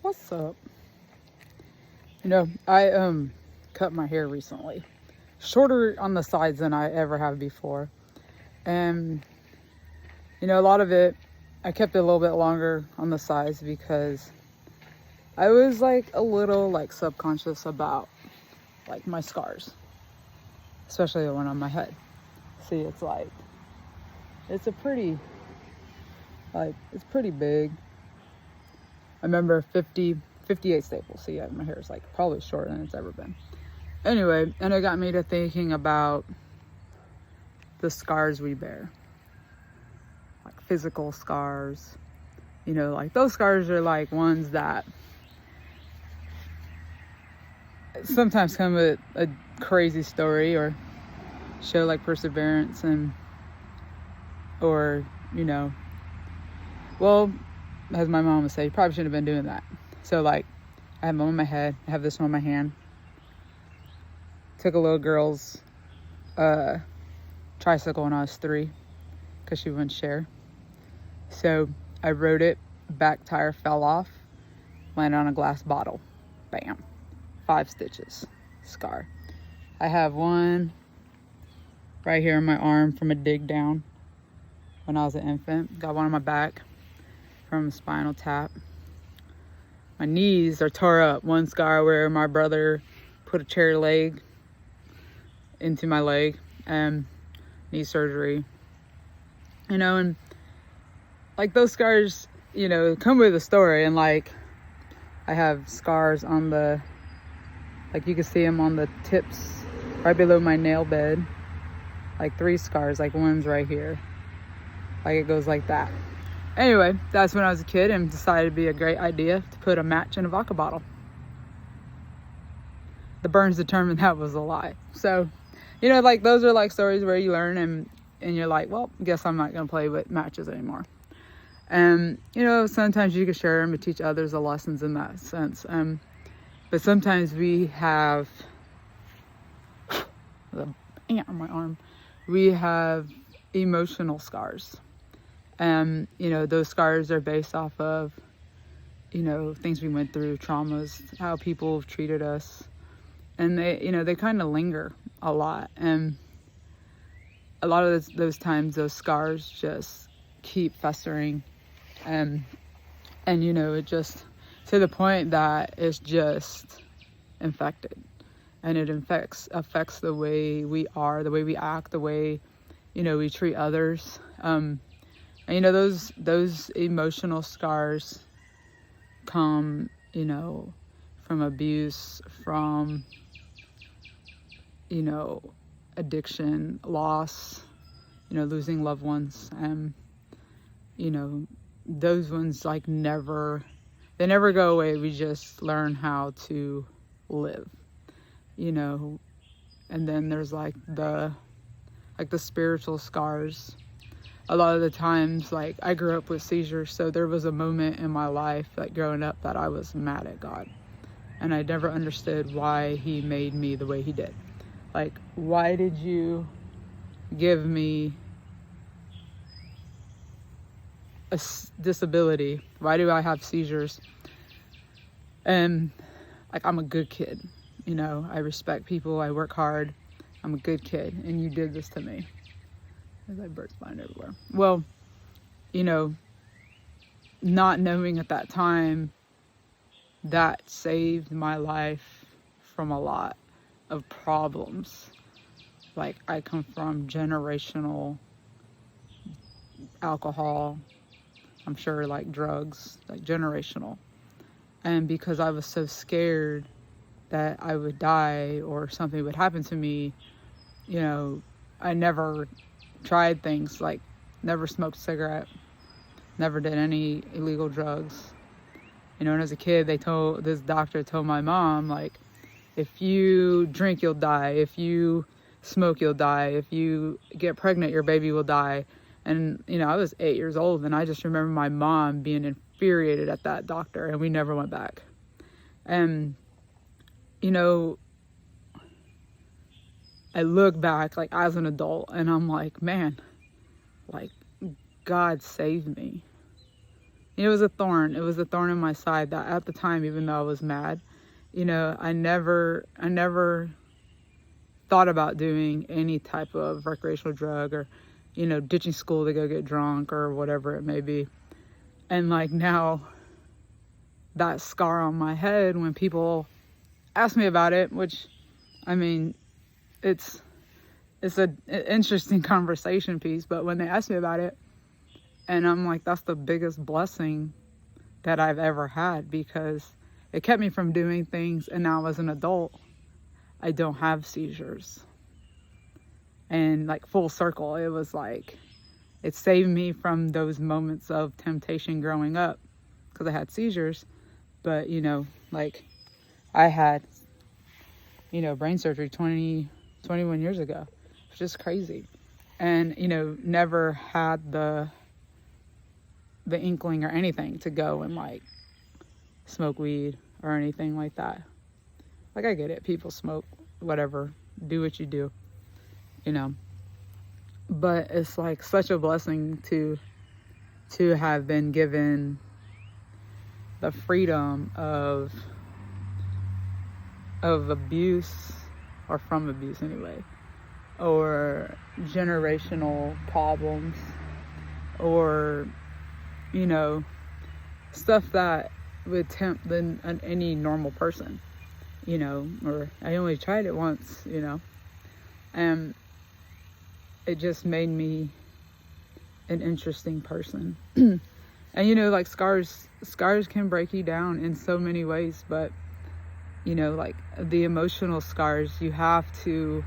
What's up? I cut my hair recently. Shorter on the sides than I ever have before. And a lot of it I kept it a little bit longer on the sides because I was like a little like subconscious about like my scars, especially the one on my head. See, it's a pretty it's pretty big. I remember 58 staples. So yeah, my hair is like probably shorter than it's ever been. Anyway, and it got me to thinking about the scars we bear, like physical scars. Like those scars are like ones that sometimes come with a crazy story or show like perseverance or, well, as my mom would say, you probably shouldn't have been doing that. So like, I have one on my head, I have this one on my hand. Took a little girl's tricycle when I was 3 because she wouldn't share. So I rode it, back tire fell off, landed on a glass bottle. Bam. 5 stitches. Scar. I have one right here in my arm from a dig down when I was an infant. Got one on my back from a spinal tap. My knees are tore up. One scar where my brother put a cherry leg into my leg and knee surgery. And like those scars, come with a story. And like I have scars on like you can see them on the tips right below my nail bed. Like 3 scars, like one's right here. Like it goes like that. Anyway, that's when I was a kid and decided it'd be a great idea to put a match in a vodka bottle. The burns determined that was a lie. So, like those are like stories where you learn and you're like, well, guess I'm not going to play with matches anymore. And, sometimes you can share them and teach others the lessons in that sense. But sometimes we have the ant on my arm. We have emotional scars. And, those scars are based off of, things we went through, traumas, how people have treated us. And they kind of linger a lot. And a lot of those times, those scars just keep festering. And it just, to the point that it's just infected. And it affects the way we are, the way we act, the way, we treat others. And those emotional scars come, from abuse, from, addiction, loss, losing loved ones. And, those ones like they never go away. We just learn how to live, and then there's like the spiritual scars. A lot of the times, like I grew up with seizures, so there was a moment in my life, like growing up, that I was mad at God, and I never understood why He made me the way He did. Like, why did you give me a disability? Why do I have seizures? And like, I'm a good kid, I respect people, I work hard, I'm a good kid, and you did this to me. There's like birds flying everywhere. Well, not knowing at that time, that saved my life from a lot of problems. Like, I come from generational alcohol, I'm sure like drugs, like generational. And because I was so scared that I would die or something would happen to me, I never tried things, like never smoked a cigarette, never did any illegal drugs. And as a kid, this doctor told my mom, like, if you drink, you'll die. If you smoke, you'll die. If you get pregnant, your baby will die. And, I was 8 years old, and I just remember my mom being infuriated at that doctor, and we never went back. And, I look back, like, as an adult, and I'm like, man, like, God saved me. it was a thorn. It was a thorn in my side that at the time, even though I was mad, I never thought about doing any type of recreational drug or, ditching school to go get drunk or whatever it may be. And like now, that scar on my head, when people ask me about it, which, I mean, it's an interesting conversation piece, but when they ask me about it, and I'm like, that's the biggest blessing that I've ever had, because it kept me from doing things. And now as an adult, I don't have seizures. And like full circle, it was like, it saved me from those moments of temptation growing up, because I had seizures. But, like I had, brain surgery 21 years ago. It's just crazy. And, never had the inkling or anything to go and like smoke weed or anything like that. Like, I get it. People smoke, whatever, do what you do, but it's like such a blessing to have been given the freedom of abuse, or from abuse anyway, or generational problems, or stuff that would tempt any normal person, or I only tried it once, and it just made me an interesting person. And like scars can break you down in so many ways, but like the emotional scars, you have to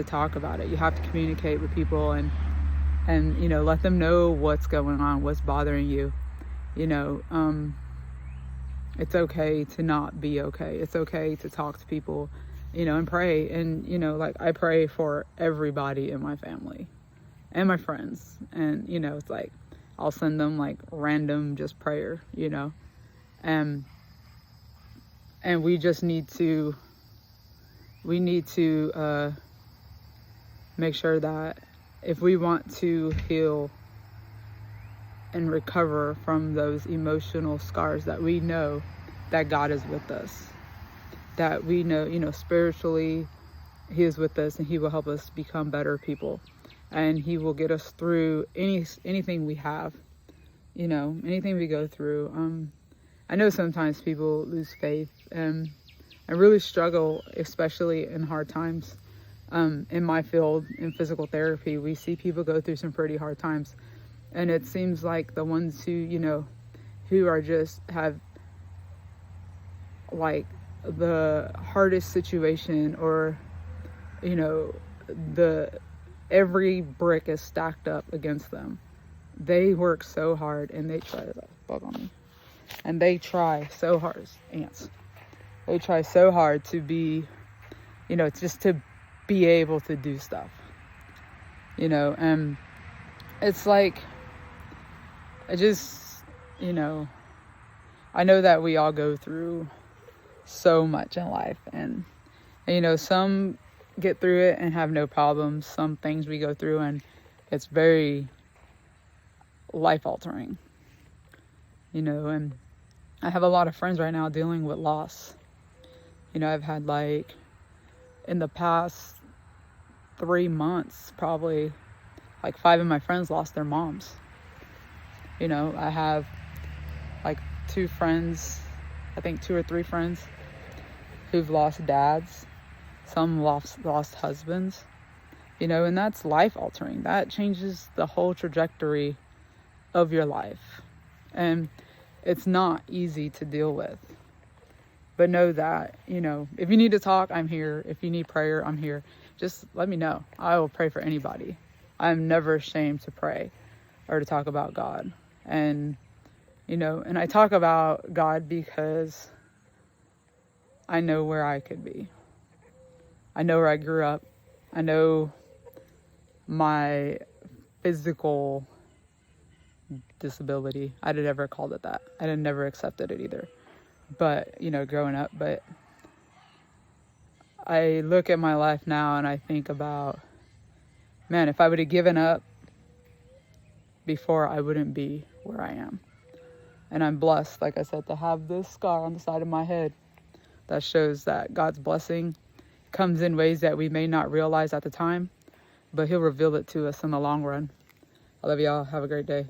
talk about it. You have to communicate with people and let them know what's going on, what's bothering you. It's okay to not be okay. It's okay to talk to people, and pray. And like I pray for everybody in my family and my friends, and it's like I'll send them like random just prayer, and we just need to make sure that if we want to heal and recover from those emotional scars, that we know that God is with us, that we know, spiritually He is with us, and He will help us become better people, and He will get us through anything we have, anything we go through. I know sometimes people lose faith and really struggle, especially in hard times. In my field, in physical therapy, we see people go through some pretty hard times. And it seems like the ones who, who are just have like the hardest situation, or, every brick is stacked up against them. They work so hard, and they try to bug on me. And they try so hard, ants. They try so hard to be, just to be able to do stuff, and it's like, I just, I know that we all go through so much in life, and some get through it and have no problems. Some things we go through and it's very life altering, and I have a lot of friends right now dealing with loss. I've had like, in the past 3 months, probably like 5 of my friends lost their moms. I have like 2 friends, I think 2 or 3 friends who've lost dads. Some lost husbands, and that's life altering. That changes the whole trajectory of your life. And it's not easy to deal with. But know that, if you need to talk, I'm here. If you need prayer, I'm here. Just let me know. I will pray for anybody. I'm never ashamed to pray or to talk about God. And, and I talk about God because I know where I could be. I know where I grew up. I know my physical disability. I had never called it that. I had never accepted it either. But, growing up. But I look at my life now and I think about, man, if I would have given up before, I wouldn't be where I am. And I'm blessed, like I said, to have this scar on the side of my head that shows that God's blessing comes in ways that we may not realize at the time, but he'll reveal it to us in the long run. I love y'all. Have a great day.